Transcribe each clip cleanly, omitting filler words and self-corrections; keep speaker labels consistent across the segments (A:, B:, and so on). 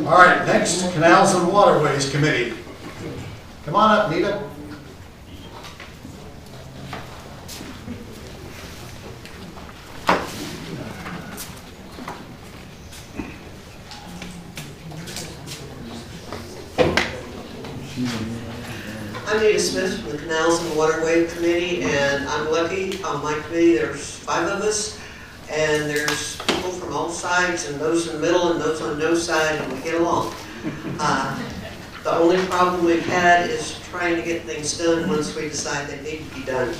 A: All right, next, Canals and Waterways Committee. Come on up, Nita.
B: I'm Nita Smith from the Canals and Waterway Committee, and I'm lucky on my committee there's 5 of us, and there's people from all sides, and those in the middle, and those on no side, and we get along. The only problem we've had is trying to get things done once we decide they need to be done.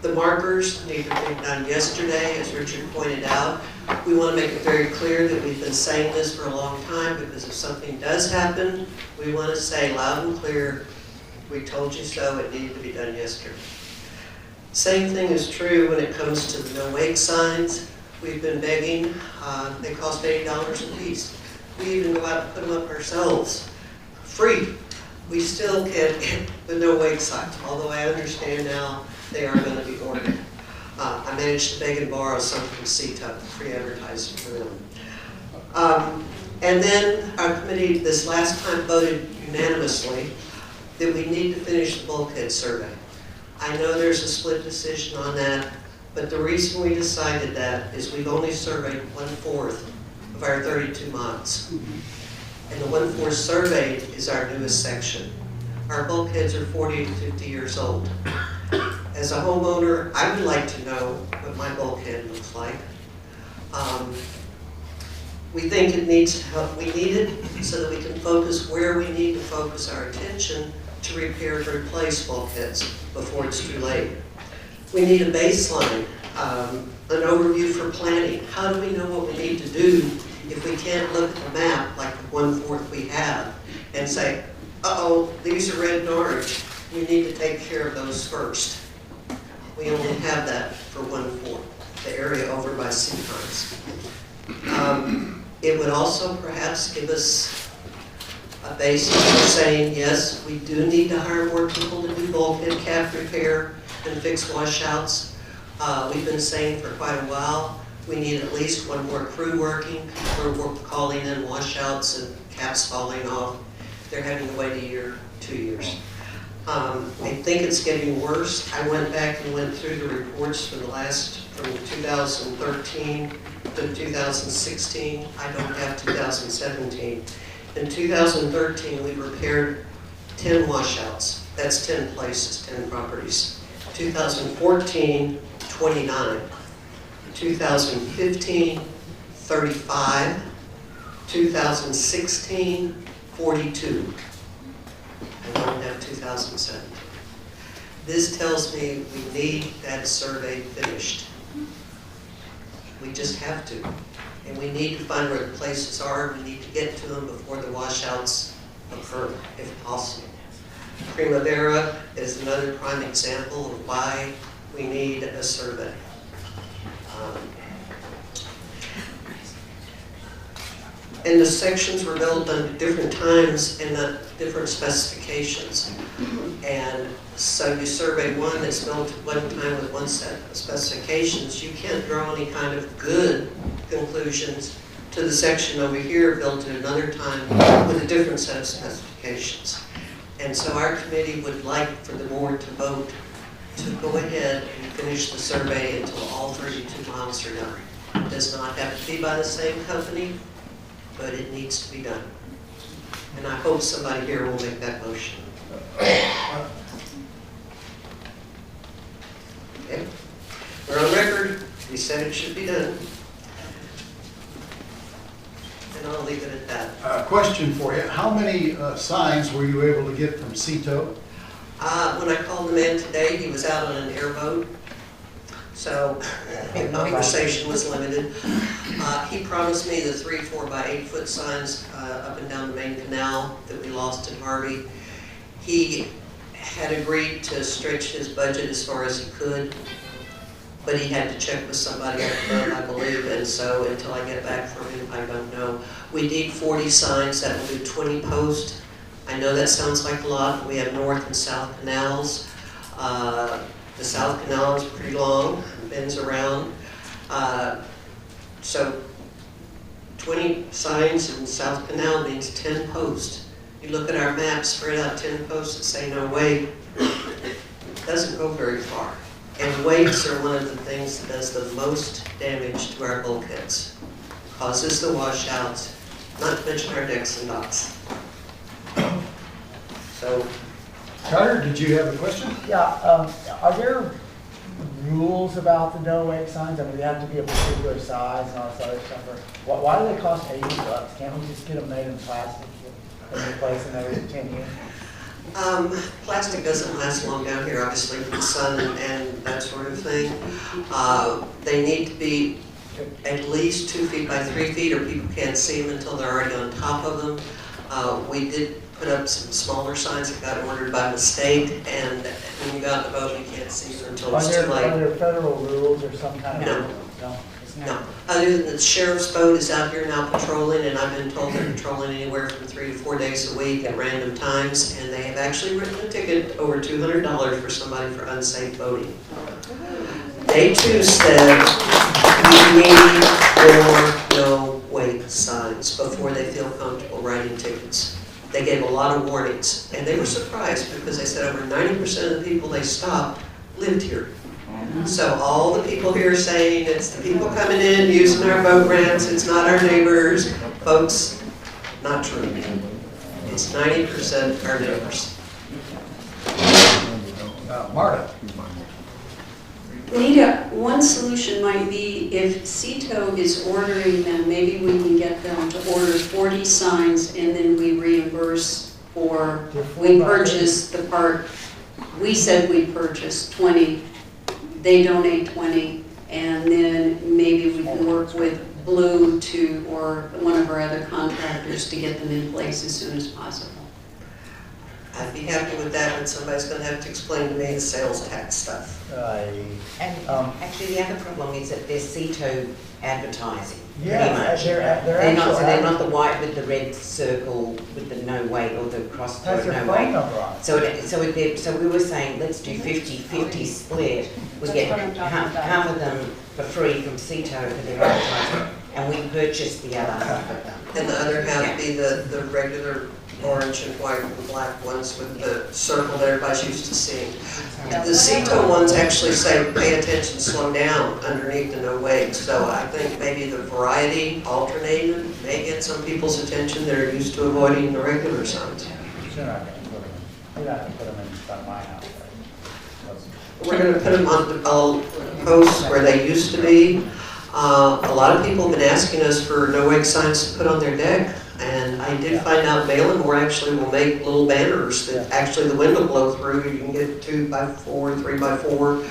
B: The markers need to be done yesterday, as Richard pointed out. We want to make it very clear that we've been saying this for a long time, because if something does happen, we want to say loud and clear, we told you so, it needed to be done yesterday. Same thing is true when it comes to the no wake signs. We've been begging, they cost $80 a piece. We even go out and put them up ourselves, free. We still can't get the no wake signs, although I understand now they are going to be ordered. I managed to beg and borrow some from CETA, free advertising for them. And then our committee this last time voted unanimously that we need to finish the bulkhead survey. I know there's a split decision on that, but the reason we decided that is we've only surveyed 1/4 of our 32 miles. And the 1/4 surveyed is our newest section. Our bulkheads are 40 to 50 years old. As a homeowner, I would like to know what my bulkhead looks like. We think it needs help. We need it so that we can focus where we need to focus our attention to repair and replace bulkheads before it's too late. We need a baseline, an overview for planning. How do we know what we need to do if we can't look at the map like the 1/4 we have and say, uh-oh, these are red and orange. We need to take care of those first. We only have that for 1/4, the area over by Seacons. It would also perhaps give us a basis for saying, yes, we do need to hire more people to do bulkhead cap repair and fix washouts. We've been saying for quite a while, we need at least 1 more crew working. We're calling in washouts and caps falling off. They're having to wait a year, 2 years. I think it's getting worse. I went back and went through the reports for the last, from 2013 to 2016. I don't have 2017. In 2013, we repaired 10 washouts. That's 10 places, 10 properties. 2014, 29. 2015, 35. 2016, 42. I don't have 2017. This tells me we need that survey finished. We just have to. And we need to find where the places are. We need to get to them before the washouts occur, if possible. Primavera is another prime example of why we need a survey. And the sections were built at different times and at different specifications. And so you survey one that's built at one time with one set of specifications, you can't draw any kind of good conclusions to the section over here built at another time with a different set of specifications. And so our committee would like for the board to vote to go ahead and finish the survey until all 32 miles are done. It does not have to be by the same company, but it needs to be done. And I hope somebody here will make that motion. Okay. We're on record. We said it should be done. And I'll leave it at that.
A: Question for you. How many signs were you able to get from CETA?
B: When I called the man today, he was out on an airboat. So the conversation was limited. He promised me the 3 4 by 8 foot signs up and down the main canal that we lost in Harvey. He had agreed to stretch his budget as far as he could, but he had to check with somebody up above, I believe, and so until I get back from him, I don't know. We need 40 signs. That will do 20 posts. I know that sounds like a lot. We have north and south canals. The south canal is pretty long, bends around. So 20 signs in South Canal means 10 posts. You look at our map, spread out 10 posts that say no wait, it doesn't go very far. And weights are one of the things that does the most damage to our bulkheads. Causes the washouts, not to mention our decks and docks. So,
A: Carter, did you have a question?
C: Yeah, are there rules about the no wake signs? I mean, they have to be a particular size and all this other stuff. Or why do they cost $80? Can't we just get them made in plastic and replace them every 10 years?
B: Plastic doesn't last long down here, obviously, with the sun and that sort of thing. They need to be at least 2 feet by 3 feet, or people can't see them until they're already on top of them. We did put up some smaller signs that got ordered by mistake, and when you got the boat, you can't see them until it's too late.
C: Are there federal rules or some kind of?
B: No.
C: No.
B: No, other than the sheriff's boat is out here now patrolling, and I've been told they're patrolling anywhere from 3 to 4 days a week at random times, and they have actually written a ticket over $200 for somebody for unsafe boating. They too said we need more no-wake signs before they feel comfortable writing tickets. They gave a lot of warnings, and they were surprised because they said over 90% of the people they stopped lived here. So all the people here saying it's the people coming in using our boat ramps, it's not our neighbors, folks, not true. It's 90% our neighbors.
A: Marta.
D: Nita, one solution might be if CETO is ordering them, maybe we can get them to order 40 signs and then we reimburse, or we purchase the part. We said we purchased 20, they donate 20, and then maybe we can work with Blue or one of our other contractors to get them in place as soon as possible.
B: I'd be happy with that, but somebody's going to have to explain to me the sales tax stuff.
E: And actually, the other problem is that there's CETO advertising.
C: Yeah,
E: pretty much.
C: they're
E: not. So they're
C: actual
E: not the white with the red circle with the no weight or the cross
C: Has
E: through
C: their
E: no
C: phone
E: weight.
C: number on it.
E: So we were saying let's do 50-50 split. We
D: That's
E: get
D: what I'm talking about.
E: half of them for free from CETO for their advertising, and we purchase the other half of them.
B: And the other half be the regular orange and white and black ones with the circle that everybody's used to seeing. The CETO ones actually say pay attention, slow down underneath the no wake. So I think maybe the variety alternated may get some people's attention that are used to avoiding the regular signs.
C: You're not going to put them in. You're not going to put them in front of my house, right?
B: We're going to put them on the posts where they used to be. A lot of people have been asking us for no wake signs to put on their deck. And I did find out Mail-and-More actually will make little banners that actually the wind will blow through. You can get 2x4, 3x4 for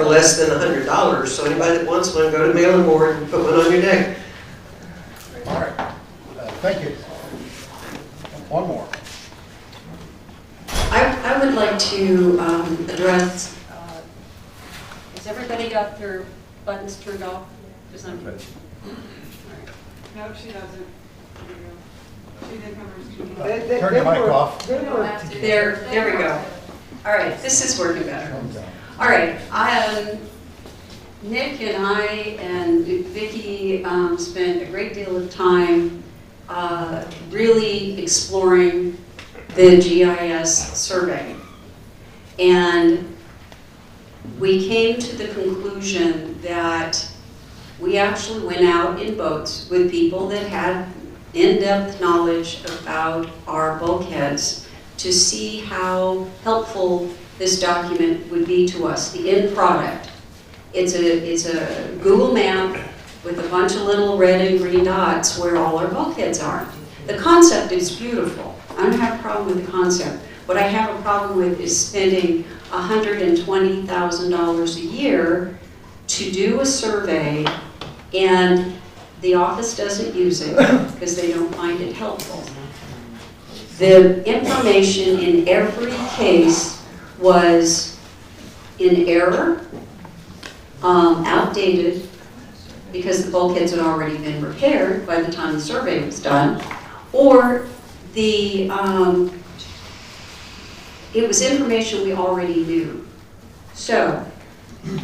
B: less than $100. So anybody that wants one, go to Mail-and-More and put one on your deck.
A: All right. Thank you. One more.
D: I would like to address, has everybody got their buttons turned off? Just on.
F: No, she doesn't. She didn't have her.
A: Turn your mic off.
D: There we go. All right, this is working better. All right, Nick and I and Vicki spent a great deal of time really exploring the GIS survey. And we came to the conclusion that we actually went out in boats with people that had in-depth knowledge about our bulkheads to see how helpful this document would be to us, the end product. It's a Google map with a bunch of little red and green dots where all our bulkheads are. The concept is beautiful. I don't have a problem with the concept. What I have a problem with is spending $120,000 a year to do a survey, and the office doesn't use it because they don't find it helpful. The information in every case was in error, outdated, because the bulkheads had already been repaired by the time the survey was done, or it was information we already knew. So,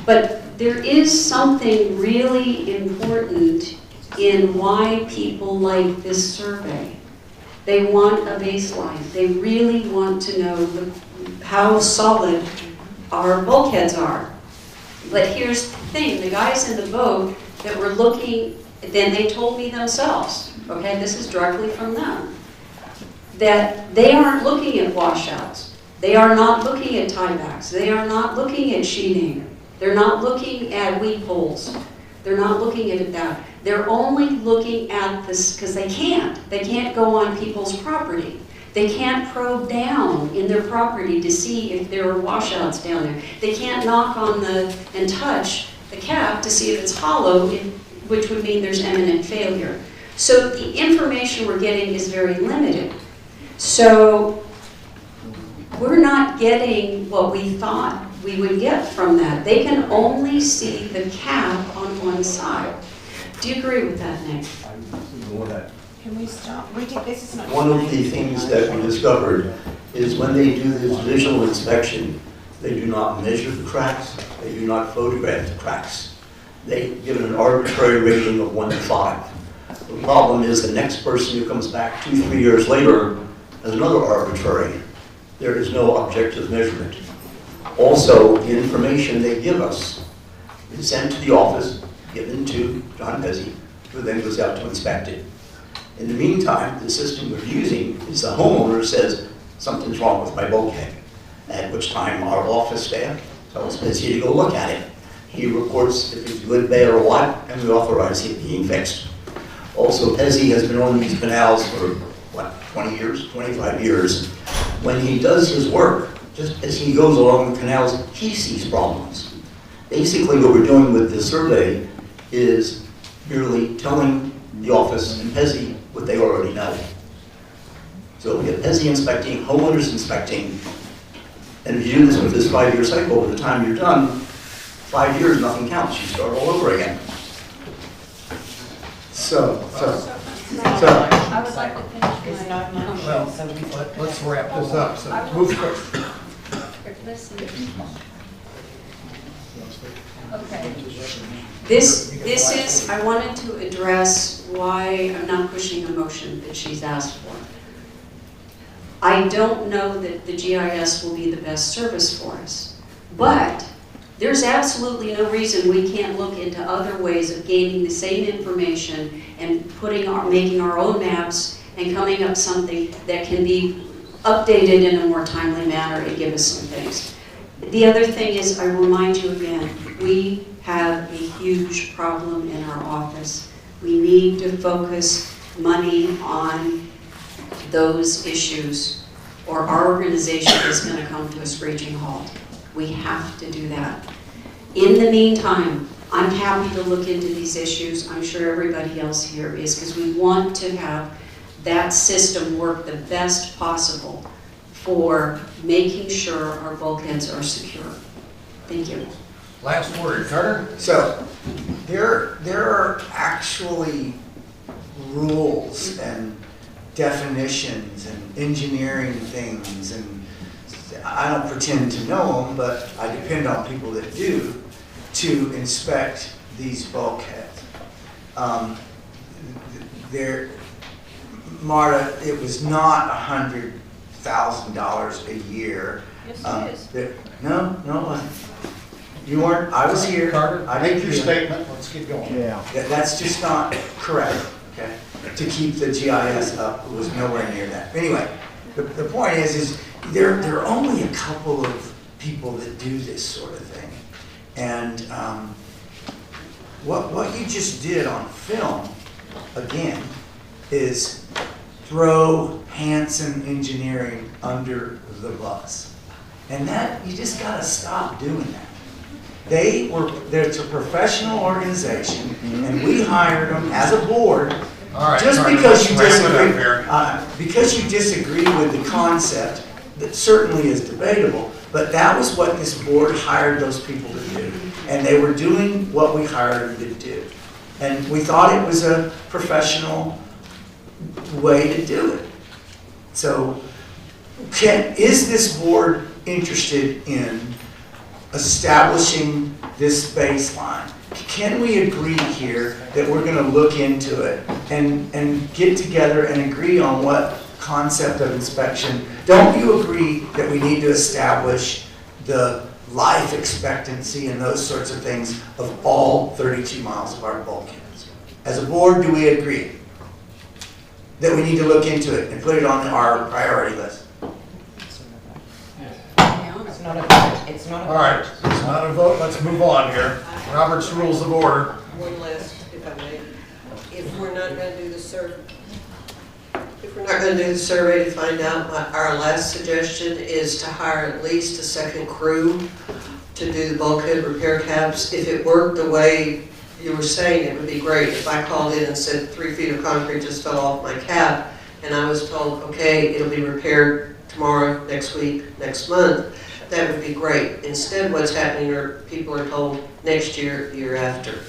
D: but there is something really important in why people like this survey. They want a baseline. They really want to know how solid our bulkheads are. But here's the thing, the guys in the boat that were looking, then they told me themselves, okay, this is directly from them, that they aren't looking at washouts. They are not looking at tiebacks. They are not looking at sheeting. They're not looking at weed poles. They're not looking at that. They're only looking at this because they can't. They can't go on people's property. They can't probe down in their property to see if there are washouts down there. They can't knock on and touch the cap to see if it's hollow, which would mean there's imminent failure. So the information we're getting is very limited. So we're not getting what we thought we would get from that. They can only see the cap on one side. Do you agree with that, Nick?
E: Can we stop? This is not.
G: One of the things that we discovered is when they do this visual inspection, they do not measure the cracks, they do not photograph the cracks. They give it an arbitrary rating of 1 to 5. The problem is the next person who comes back 2-3 years later has another arbitrary. There is no objective measurement. Also, the information they give us is sent to the office, given to John Pezzi, who then goes out to inspect it. In the meantime, the system we're using is the homeowner says, something's wrong with my bulkhead, at which time our office staff tells Pezzi to go look at it. He reports if it's good, bad, or what, and we authorize it being fixed. Also, Pezzi has been on these canals for, 20 years, 25 years. When he does his work, just as he goes along the canals, he sees problems. Basically, what we're doing with this survey is merely telling the office and Pezzi what they already know. So we get Pezzi inspecting, homeowners inspecting, and if you do this with this 5-year cycle, by the time you're done, 5 years, nothing counts. You start all over again.
F: I would like to finish
E: It's
F: my
E: not my
A: Well,
E: so we.
A: let's wrap this up, so move quick.
F: listen. Okay.
D: This is, I wanted to address why I'm not pushing a motion that she's asked for. I don't know that the GIS will be the best service for us, but there's absolutely no reason we can't look into other ways of gaining the same information and making our own maps and coming up something that can be updated in a more timely manner and give us some things. The other thing is, I remind you again, we have a huge problem in our office. We need to focus money on those issues or our organization is going to come to a screeching halt. We have to do that. In the meantime, I'm happy to look into these issues. I'm sure everybody else here is, because we want to have that system work the best possible for making sure our bulkheads are secure. Thank you.
A: Last word, Carter?
H: So, there are actually rules and definitions and engineering things, and I don't pretend to know them, but I depend on people that do, to inspect these bulkheads. Marta, it was not $100,000 a year.
F: Yes, it is.
H: No, it wasn't. You weren't, I was here.
A: Carter,
H: I
A: make
H: didn't
A: your
H: hear.
A: statement, let's get going.
C: Yeah.
H: That's just not correct, okay? To keep the GIS up, it was nowhere near that. Anyway, the point is there are only a couple of people that do this sort of thing. And what you just did on film, again, is throw Hanson Engineering under the bus. And that, you just gotta stop doing that. It's a professional organization, and we hired them as a board.
A: All right,
H: Just
A: Carter,
H: because you
A: let's wrap it up
H: disagree,
A: here.
H: because you disagree with the concept, that certainly is debatable, but that was what this board hired those people to do. And they were doing what we hired them to do. And we thought it was a professional way to do it. So, is this board interested in establishing this baseline. Can we agree here that we're gonna look into it and get together and agree on what concept of inspection? Don't you agree that we need to establish the life expectancy and those sorts of things of all 32 miles of our bulkheads? As a board, do we agree that we need to look into it and put it on our priority list?
E: It's not a vote, it's not a vote.
A: All right, it's not a vote, let's move on here. Robert's Rules of Order.
B: One last, if I may. If we're not gonna do the survey, to find out, our last suggestion is to hire at least a second crew to do the bulkhead repair caps. If it worked the way you were saying, it would be great. If I called in and said 3 feet of concrete just fell off my cap, and I was told, okay, it'll be repaired tomorrow, next week, next month, that would be great. Instead, what's happening are people are told next year, year after.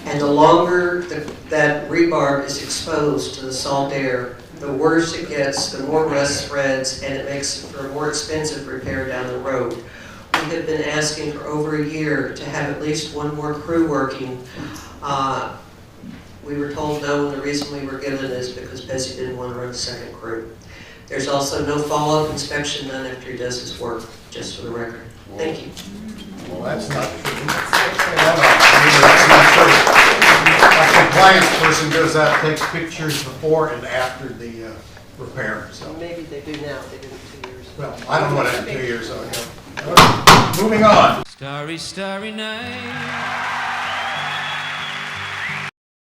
B: And the longer that rebar is exposed to the salt air, the worse it gets, the more rust spreads, and it makes it for a more expensive repair down the road. We have been asking for over a year to have at least one more crew working. We were told no, and the reason we were given is because Bessie didn't want to run a second crew. There's also no follow-up inspection done after he does his work, just for the record. Thank you.
A: Well, that's not true. That's not true. Our compliance person goes out, takes pictures before and after the repair, so.
B: Maybe they do now, they didn't 2 years ago.
A: Well, I don't know what happened 2 years ago. Moving on.
I: Starry, starry night.